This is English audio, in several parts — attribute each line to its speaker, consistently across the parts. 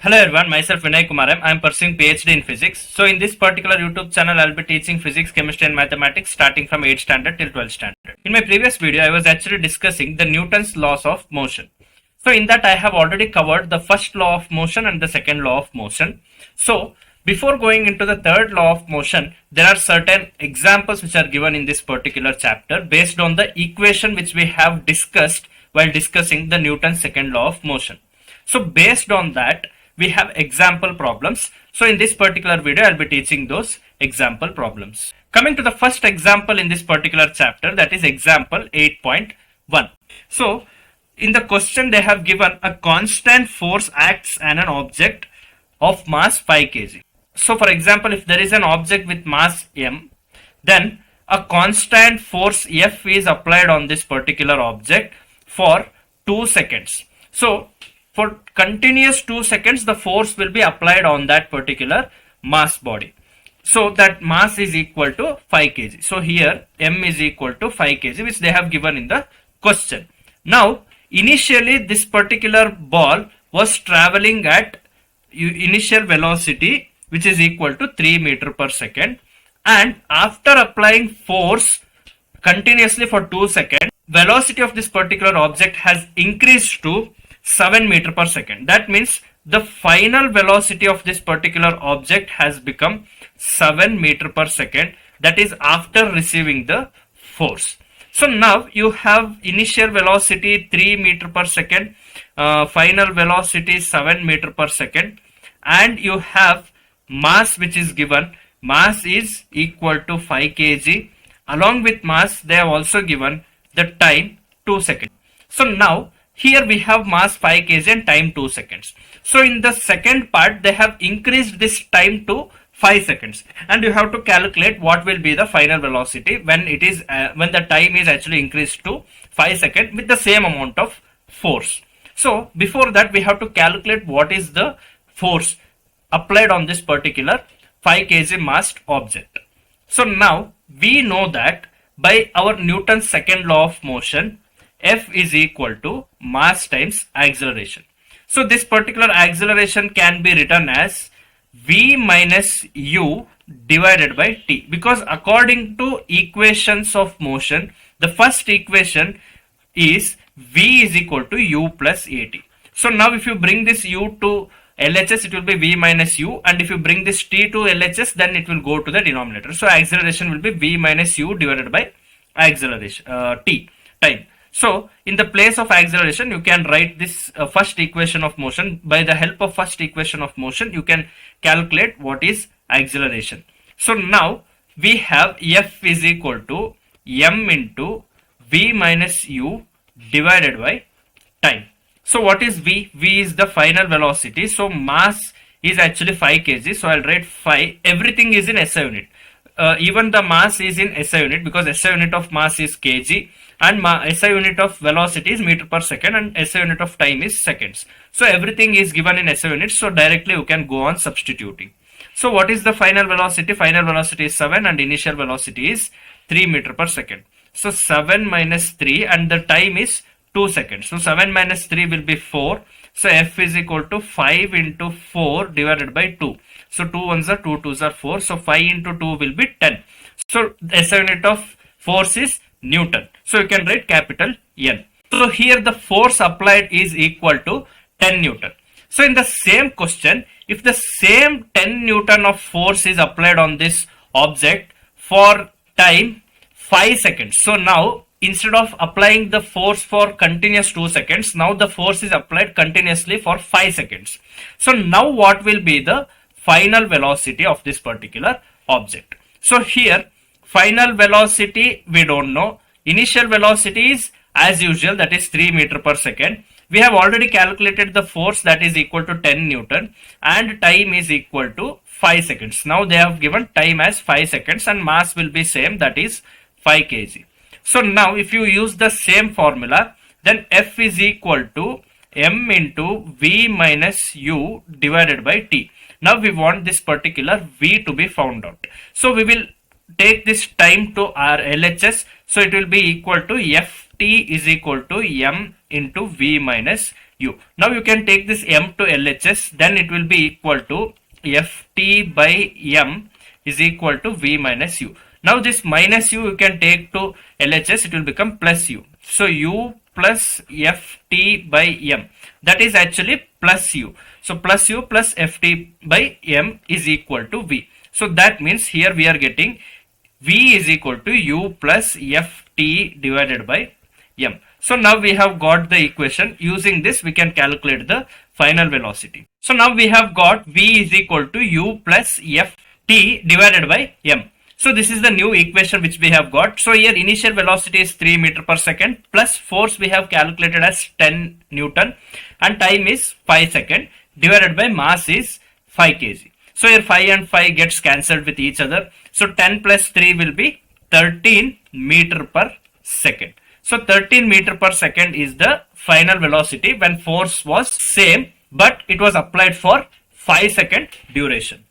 Speaker 1: Hello everyone, myself Vinay Kumaram. I am pursuing PhD in physics. So in this particular YouTube channel, I'll be teaching physics, chemistry and mathematics starting from 8th standard till 12th standard. In my previous video, I was actually discussing the Newton's laws of motion. So in that I have already covered the first law of motion and the second law of motion. So before going into the third law of motion, there are certain examples which are given in this particular chapter based on the equation which we have discussed while discussing the Newton's second law of motion. So based on that, we have example problems. So in this particular video, I'll be teaching those example problems. Coming to the first example in this particular chapter, that is example 8.1. So in the question, they have given a constant force acts on an object of mass 5 kg. So for example, if there is an object with mass m, then a constant force F is applied on this particular object for 2 seconds. So for continuous 2 seconds, the force will be applied on that particular mass body. So that mass is equal to 5 kg. So here m is equal to 5 kg, which they have given in the question. Now initially this particular ball was traveling at initial velocity which is equal to 3 meter per second, and after applying force continuously for 2 seconds, velocity of this particular object has increased to 7 meter per second. That means the final velocity of this particular object has become 7 meter per second, that is after receiving the force. So now you have initial velocity 3 meter per second, final velocity 7 meter per second, and you have mass which is given. Mass is equal to 5 kg. Along with mass, they have also given the time 2 seconds. So now here we have mass 5 kg and time 2 seconds. So in the second part, they have increased this time to 5 seconds, and you have to calculate what will be the final velocity when it is when the time is actually increased to 5 seconds with the same amount of force. So before that, we have to calculate what is the force applied on this particular 5 kg massed object. So now we know that by our Newton's second law of motion, F is equal to mass times acceleration. So this particular acceleration can be written as V minus U divided by T, because according to equations of motion, the first equation is V is equal to U plus AT. So now if you bring this U to LHS, it will be V minus U, and if you bring this T to LHS, then it will go to the denominator. So acceleration will be V minus U divided by acceleration T, time. So in the place of acceleration, you can write this first equation of motion. By the help of first equation of motion, you can calculate what is acceleration. So now we have F is equal to m into V minus U divided by time. So what is V? V is the final velocity. So mass is actually 5 kg. So I'll write 5. Everything is in SI unit. Even the mass is in SI unit, because SI unit of mass is kg, and SI unit of velocity is meter per second, and SI unit of time is seconds. So everything is given in SI units. So directly you can go on substituting. So what is the final velocity? Final velocity is 7 and initial velocity is 3 meter per second. So 7 minus 3, and the time is 2 seconds. So 7 minus 3 will be 4. So F is equal to 5 into 4 divided by 2. So 2 ones are 2 twos are 4. So 5 into 2 will be 10. So SI unit of force is Newton. So you can write capital N. So here the force applied is equal to 10 Newton. So in the same question, if the same 10 Newton of force is applied on this object for time 5 seconds. So now instead of applying the force for continuous 2 seconds, now the force is applied continuously for 5 seconds. So now what will be the final velocity of this particular object? So here final velocity we don't know. Initial velocity is as usual, that is 3 meter per second. We have already calculated the force, that is equal to 10 Newton, and time is equal to 5 seconds. Now they have given time as 5 seconds and mass will be same, that is 5 kg. So now if you use the same formula, then F is equal to m into V minus U divided by T. Now we want this particular V to be found out. So we will take this time to our LHS. So it will be equal to Ft is equal to m into V minus u. Now you can take this m to LHS, then it will be equal to ft by m is equal to v minus u. Now this minus u you can take to LHS, it will become plus u. So u plus ft by m, that is actually plus u. So plus u plus ft by m is equal to v. So that means here we are getting v is equal to u plus ft divided by m. So now we have got the equation. Using this we can calculate the final velocity. So now we have got v is equal to u plus ft divided by m. So this is the new equation which we have got. So here initial velocity is 3 meter per second plus force we have calculated as 10 Newton and time is 5 seconds divided by mass is 5 kg. So here 5 and 5 gets cancelled with each other. So 10 plus 3 will be 13 meter per second. So 13 meter per second is the final velocity when force was same, but it was applied for 5-second duration.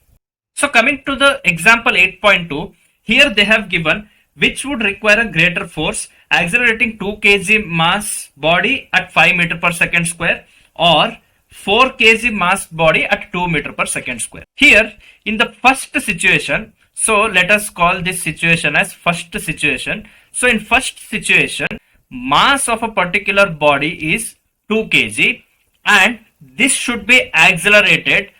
Speaker 1: So coming to the example 8.2, here they have given which would require a greater force, accelerating 2 kg mass body at 5 meter per second square or 4 kg mass body at 2 meter per second square. Here in the first situation, so let us call this situation as first situation. So in first situation, mass of a particular body is 2 kg and this should be accelerated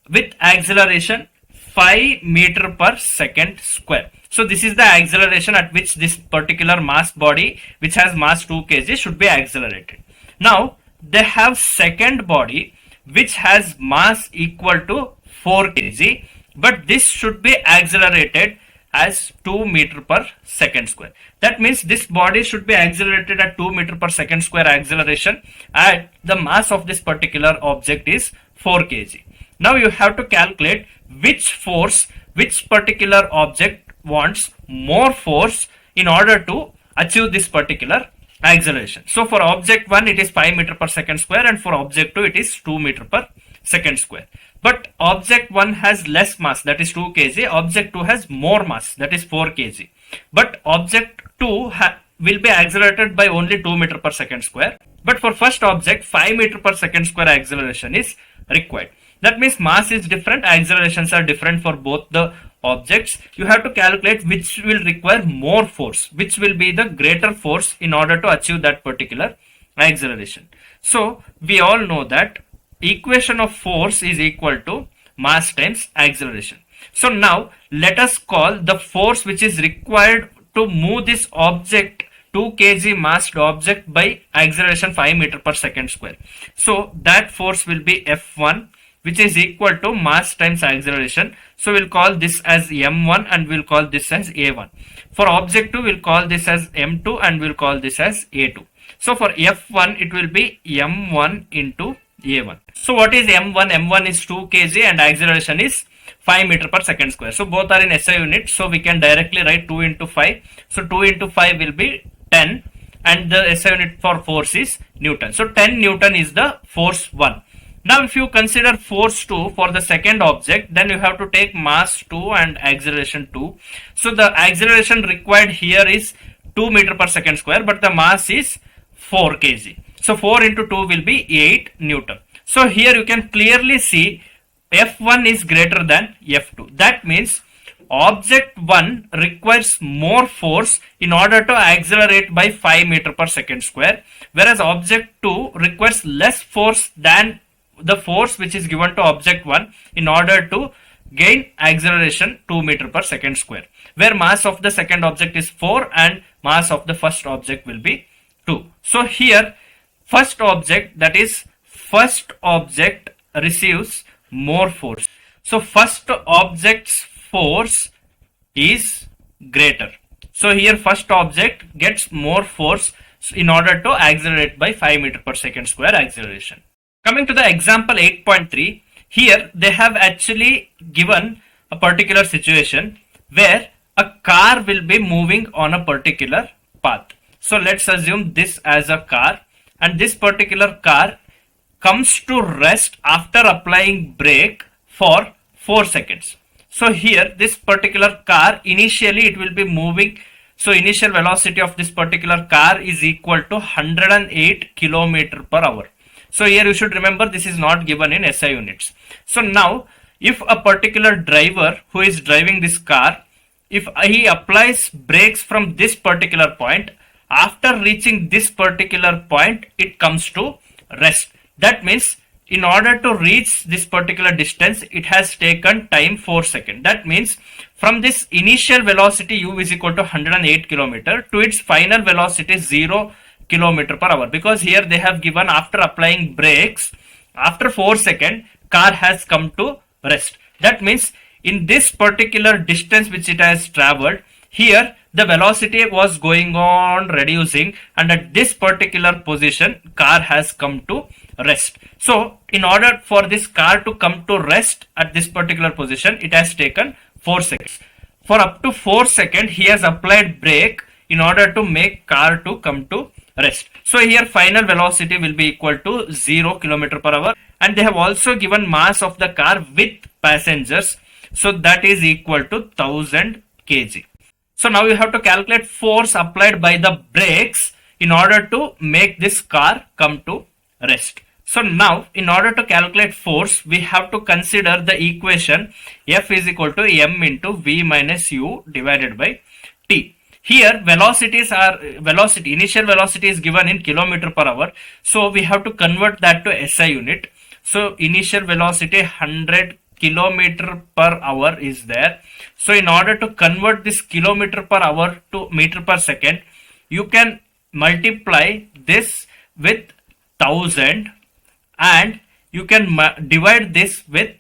Speaker 1: with acceleration 5 meter per second square. So this is the acceleration at which this particular mass body which has mass 2 kg should be accelerated. Now they have second body which has mass equal to 4 kg, but this should be accelerated as 2 meter per second square. That means this body should be accelerated at 2 meter per second square acceleration and the mass of this particular object is 4 kg. Now you have to calculate which force, which particular object wants more force in order to achieve this particular acceleration. So for object 1 it is 5 meter per second square and for object 2 it is 2 meter per second square. But object 1 has less mass, that is 2 kg, object 2 has more mass, that is 4 kg. But object 2 will be accelerated by only 2 meter per second square. But for first object 5 meter per second square acceleration is required. That means mass is different, accelerations are different for both the objects. You have to calculate which will require more force, which will be the greater force in order to achieve that particular acceleration. So we all know that equation of force is equal to mass times acceleration. So now let us call the force which is required to move this object 2 kg massed object by acceleration 5 meter per second square. So that force will be F1, which is equal to mass times acceleration. So we'll call this as m1 and we'll call this as a1. For object 2 we'll call this as m2 and we'll call this as a2. So for f1 it will be m1 into a1. So what is m1? m1 is 2 kg and acceleration is 5 meter per second square. So both are in SI unit, so we can directly write 2 into 5. So 2 into 5 will be 10 and the SI unit for force is Newton. So 10 Newton is the force 1. Now if you consider force 2 for the second object, then you have to take mass 2 and acceleration 2. So the acceleration required here is 2 meter per second square, but the mass is 4 kg. So 4 into 2 will be 8 Newton. So here you can clearly see F1 is greater than F2. That means object 1 requires more force in order to accelerate by 5 meter per second square, whereas object 2 requires less force than the force which is given to object 1 in order to gain acceleration 2 meter per second square, where mass of the second object is 4 and mass of the first object will be 2. So here first object, that is first object receives more force. So first object's force is greater. So here first object gets more force in order to accelerate by 5 meter per second square acceleration. Coming to the example 8.3, here they have actually given a particular situation where a car will be moving on a particular path. So let's assume this as a car, and this particular car comes to rest after applying brake for 4 seconds. So here this particular car, initially it will be moving. So initial velocity of this particular car is equal to 108 km per hour. So here you should remember this is not given in SI units. So now if a particular driver who is driving this car, if he applies brakes from this particular point, after reaching this particular point it comes to rest. That means in order to reach this particular distance it has taken time 4 seconds. That means from this initial velocity u is equal to 108 kilometer to its final velocity 0 kilometer per hour, because here they have given after applying brakes after 4 seconds car has come to rest. That means in this particular distance which it has traveled, here the velocity was going on reducing, and at this particular position car has come to rest. So in order for this car to come to rest at this particular position, it has taken 4 seconds. For up to 4 seconds he has applied brake in order to make car to come to rest. So here final velocity will be equal to 0 km per hour, and they have also given mass of the car with passengers, so that is equal to 1000 kg. So now you have to calculate force applied by the brakes in order to make this car come to rest. So now in order to calculate force, we have to consider the equation F is equal to m into v minus u divided by t. Here initial velocity is given in kilometer per hour, so we have to convert that to SI unit. So initial velocity 100 kilometer per hour is there. So in order to convert this kilometer per hour to meter per second, you can multiply this with 1000 and you can divide this with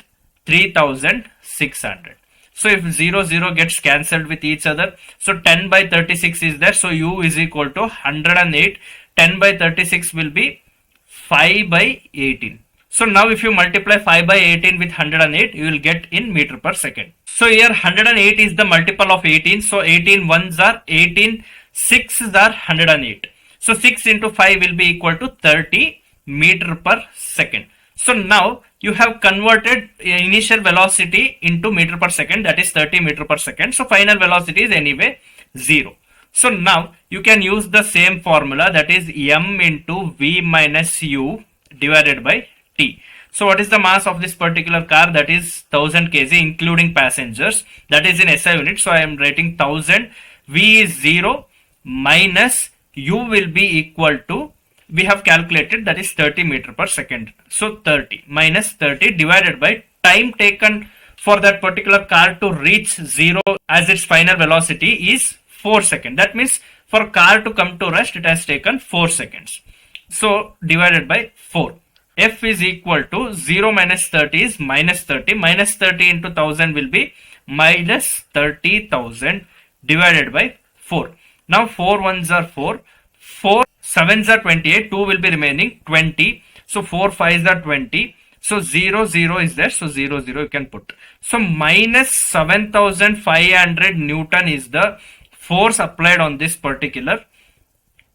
Speaker 1: 3600. So if 0 gets cancelled with each other, so 10 by 36 is there, so u is equal to 108. 10 by 36 will be 5 by 18. So now if you multiply 5 by 18 with 108, you will get in meter per second. So here 108 is the multiple of 18. So 18 ones are 18, 6s are 108. So 6 into 5 will be equal to 30 meter per second. So now you have converted initial velocity into meter per second, that is 30 meter per second. So final velocity is anyway 0. So now you can use the same formula, that is m into v minus u divided by t. So what is the mass of this particular car? That is 1000 kg including passengers, that is in SI unit. So I am writing 1000, v is 0 minus u will be equal to, we have calculated, that is 30 meter per second. So 30 minus 30 divided by time taken for that particular car to reach 0 as its final velocity is 4 seconds. That means for car to come to rest it has taken 4 seconds. So divided by 4. F is equal to 0 minus 30 is minus 30. Minus 30 into 1000 will be minus 30,000 divided by 4. Now 4 ones are 4. 4 7s are 28. 2 will be remaining 20. So 4 5s are 20. So 0 is there. So 0 you can put. So minus 7500 Newton is the force applied on this particular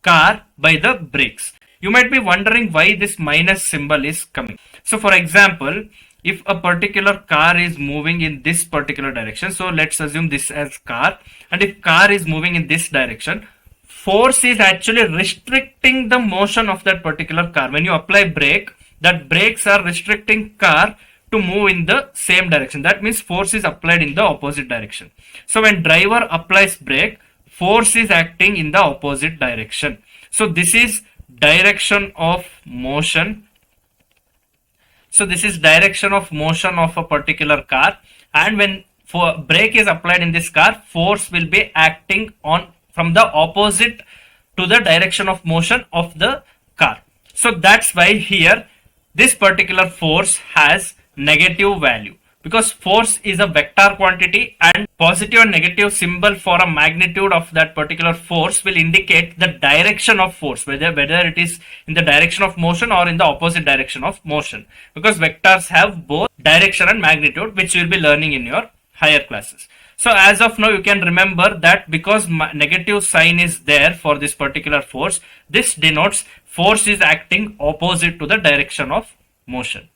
Speaker 1: car by the brakes. You might be wondering why this minus symbol is coming. So for example, if a particular car is moving in this particular direction, so let's assume this as car, and if car is moving in this direction, force is actually restricting the motion of that particular car. When you apply brake, that brakes are restricting car to move in the same direction. That means force is applied in the opposite direction. So when driver applies brake, force is acting in the opposite direction. So this is direction of motion. So this is direction of motion of a particular car, and when brake is applied in this car, force will be acting on from the opposite to the direction of motion of the car. So that's why here this particular force has negative value, because force is a vector quantity and positive and negative symbol for a magnitude of that particular force will indicate the direction of force, whether it is in the direction of motion or in the opposite direction of motion, because vectors have both direction and magnitude, which you will be learning in your higher classes. So as of now you can remember that because negative sign is there for this particular force, this denotes force is acting opposite to the direction of motion.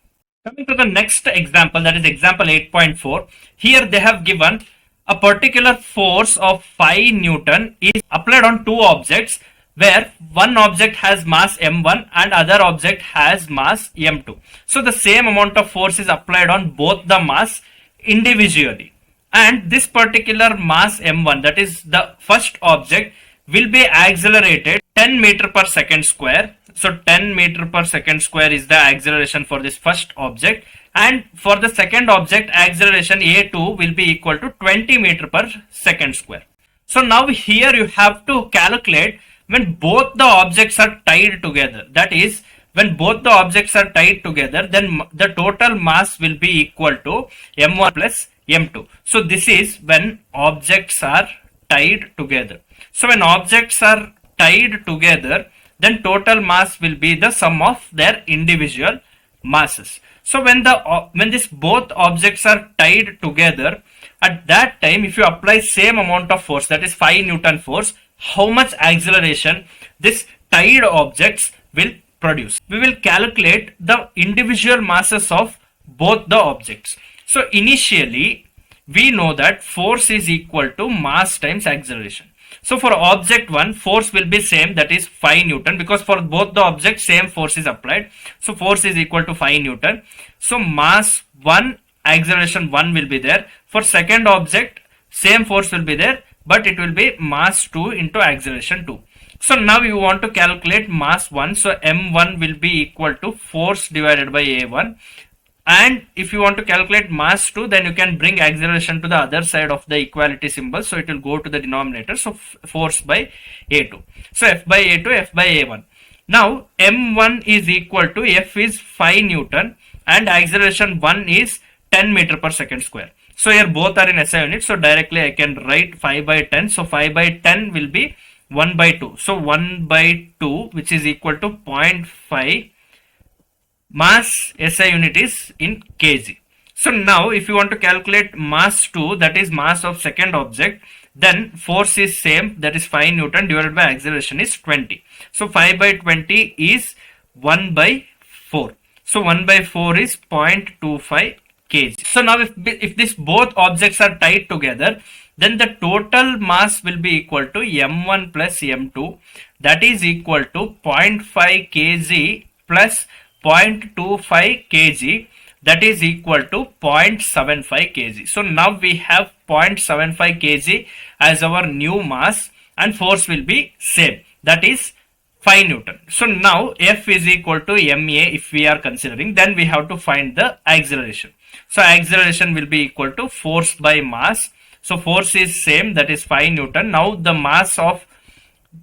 Speaker 1: Coming to the next example, that is example 8.4. Here they have given a particular force of 5 Newton is applied on two objects where one object has mass m1 and other object has mass m2. So the same amount of force is applied on both the mass individually, and this particular mass m1, that is the first object, will be accelerated 10 meter per second square. So 10 meter per second square is the acceleration for this first object, and for the second object acceleration a2 will be equal to 20 meter per second square. So now here you have to calculate when both the objects are tied together. That is, when both the objects are tied together, then the total mass will be equal to m1 plus m2. So this is when objects are tied together. So when objects are tied together, then total mass will be the sum of their individual masses. So when this both objects are tied together, at that time if you apply same amount of force, that is 5 Newton force, how much acceleration this tied objects will produce? We will calculate the individual masses of both the objects. So initially we know that force is equal to mass times acceleration. So for object 1, force will be same, that is 5 Newton, because for both the objects same force is applied. So force is equal to 5 Newton. So mass 1, acceleration 1 will be there. For second object same force will be there, but it will be mass 2 into acceleration 2. So now you want to calculate mass 1. So m1 will be equal to force divided by a1. And if you want to calculate mass 2, then you can bring acceleration to the other side of the equality symbol. So it will go to the denominator. So force by a2. So F by a2, F by a1. Now m1 is equal to F is 5 Newton and acceleration 1 is 10 meter per second square. So here both are in SI units. So directly I can write 5 by 10. So 5 by 10 will be 1 by 2. So 1 by 2, which is equal to 0.5. Mass SI unit is in kg. So now if you want to calculate mass 2, that is mass of second object, then force is same, that is 5 Newton divided by acceleration is 20. So 5 by 20 is 1 by 4. So 1 by 4 is 0.25 kg. So now if this both objects are tied together, then the total mass will be equal to m1 plus m2, that is equal to 0.5 kg plus 0.25 kg, that is equal to 0.75 kg. So now we have 0.75 kg as our new mass, and force will be same, that is 5 Newton. So now F is equal to ma if we are considering, then we have to find the acceleration. So acceleration will be equal to force by mass. So force is same, that is 5 Newton. Now the mass of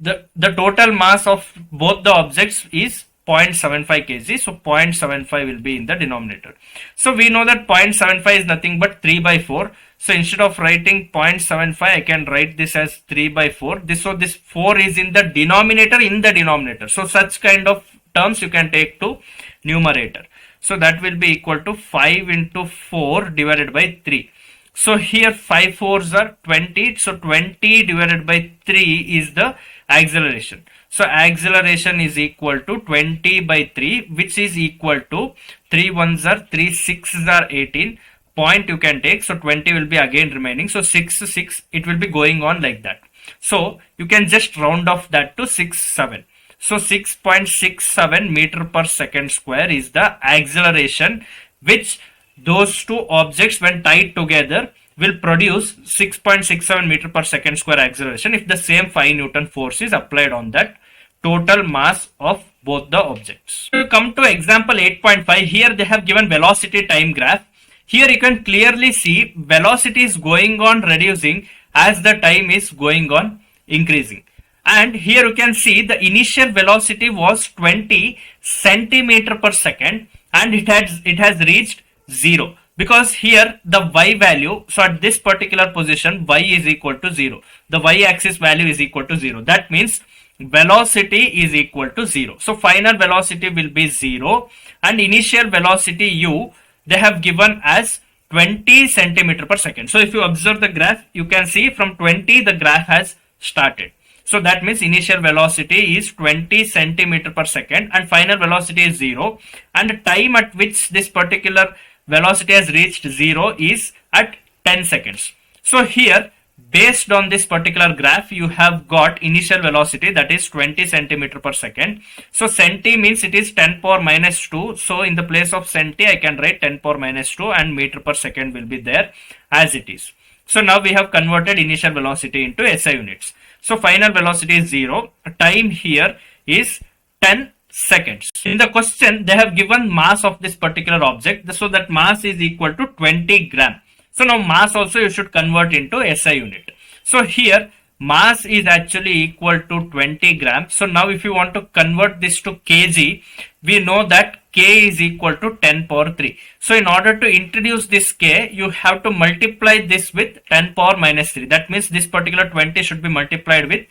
Speaker 1: the total mass of both the objects is 0.75 kg. So 0.75 will be in the denominator. So we know that 0.75 is nothing but 3 by 4. So instead of writing 0.75, I can write this as 3 by 4. So this 4 is in the denominator. So such kind of terms you can take to numerator. So that will be equal to 5 into 4 divided by 3. So here 5 4s are 20. So 20 divided by 3 is the acceleration. So acceleration is equal to 20 by 3, which is equal to 3 1s are 3 6s are 18. Point you can take. So 20 will be again remaining. So 6 6, it will be going on like that. So you can just round off that to 6 7. So 6.67 meter per second square is the acceleration which those two objects when tied together will produce 6.67 meter per second square acceleration if the same 5 Newton force is applied on that total mass of both the objects. To come to example 8.5, here they have given velocity time graph. Here you can clearly see velocity is going on reducing as the time is going on increasing. And here you can see the initial velocity was 20 centimeter per second and it has reached 0, because here the y value, so at this particular position y is equal to 0. The y axis value is equal to 0. That means velocity is equal to 0. So final velocity will be 0 and initial velocity u they have given as 20 centimeter per second. So if you observe the graph, you can see from 20 the graph has started. So that means initial velocity is 20 centimeter per second and final velocity is 0, and the time at which this particular velocity has reached 0 is at 10 seconds. So here based on this particular graph, you have got initial velocity that is 20 centimeter per second. So centi means it is 10 power minus 2. So in the place of centi, I can write 10 power minus 2 and meter per second will be there as it is. So now we have converted initial velocity into SI units. So final velocity is 0. Time here is 10 seconds. In the question, they have given mass of this particular object. So that mass is equal to 20 gram. So now mass also you should convert into SI unit. So here mass is actually equal to 20 grams. So now if you want to convert this to kg, we know that k is equal to 10 power 3. So in order to introduce this k, you have to multiply this with 10 power minus 3. That means this particular 20 should be multiplied with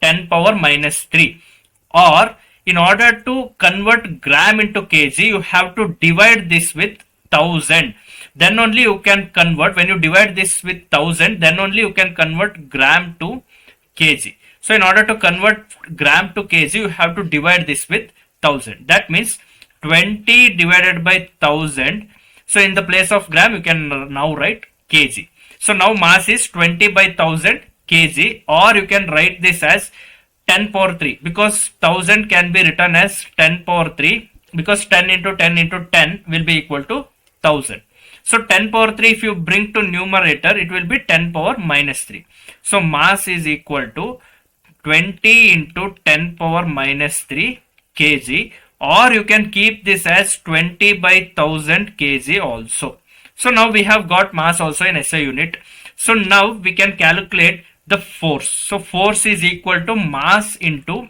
Speaker 1: 10 power minus 3. Or in order to convert gram into kg, you have to divide this with 1000. Then only you can convert. When you divide this with 1000, then only you can convert gram to kg. So in order to convert gram to kg, you have to divide this with 1000. That means 20 divided by 1000. So in the place of gram, you can now write kg. So now mass is 20 by 1000 kg, or you can write this as 10 power 3, because 1000 can be written as 10 power 3, because 10 into 10 into 10 will be equal to 1000. So 10 power 3, if you bring to numerator, it will be 10 power minus 3. So mass is equal to 20 into 10 power minus 3 kg, or you can keep this as 20 by 1000 kg also. So now we have got mass also in SI unit. So now we can calculate the force. So force is equal to mass into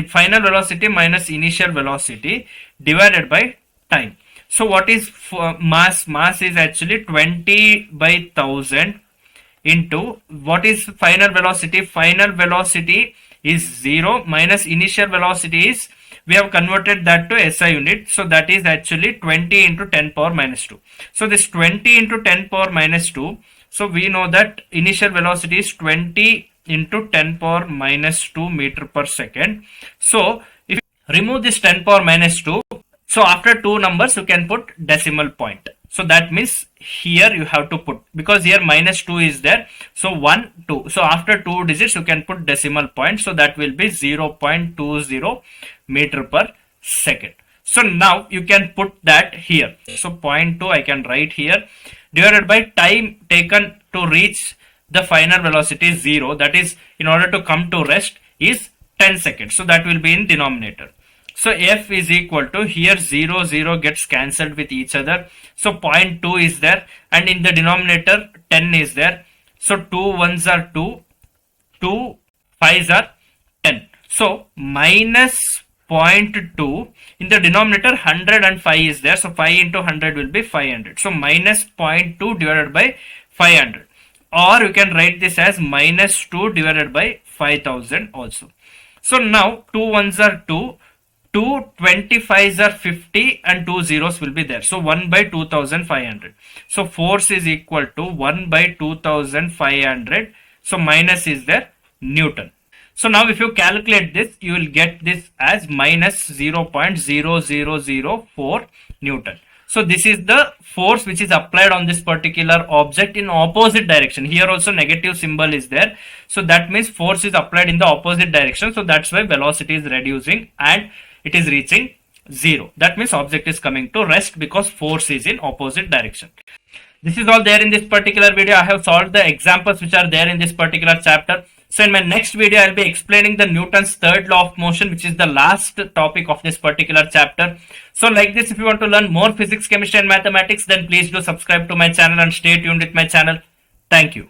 Speaker 1: final velocity minus initial velocity divided by time. So what is mass? Mass is actually 20 by 1000 into what is final velocity? Final velocity is 0 minus initial velocity is, we have converted that to SI unit. So that is actually 20 into 10 power minus 2. So this 20 into 10 power minus 2. So we know that initial velocity is 20 into 10 power minus 2 meter per second. So if you remove this 10 power minus 2, so after two numbers you can put decimal point. So that means here you have to put, because here minus 2 is there. So 1, 2. So after two digits you can put decimal point. So that will be 0.20 meter per second. So now you can put that here. So 0.2 I can write here, divided by time taken to reach the final velocity 0, that is in order to come to rest, is 10 seconds. So that will be in denominator. So F is equal to, here 0, 0 gets cancelled with each other. So 0.2 is there, and in the denominator 10 is there. So 2 1s are 2, 2 5s are 10. So minus 0.2, in the denominator 105 is there. So 5 into 100 will be 500. So minus 0.2 divided by 500. Or you can write this as minus 2 divided by 5000 also. So now 2 1s are 2. 2 25s are 50 and 2 zeros will be there. So 1 by 2500. So force is equal to 1 by 2500. So minus is there, Newton. So now if you calculate this, you will get this as minus 0.0004 Newton. So this is the force which is applied on this particular object in opposite direction. Here also negative symbol is there. So that means force is applied in the opposite direction. So that's why velocity is reducing and it is reaching 0. That means object is coming to rest because force is in opposite direction. This is all there in this particular video. I have solved the examples which are there in this particular chapter. So in my next video, I will be explaining the Newton's third law of motion, which is the last topic of this particular chapter. So like this, if you want to learn more physics, chemistry and mathematics, then please do subscribe to my channel and stay tuned with my channel. Thank you.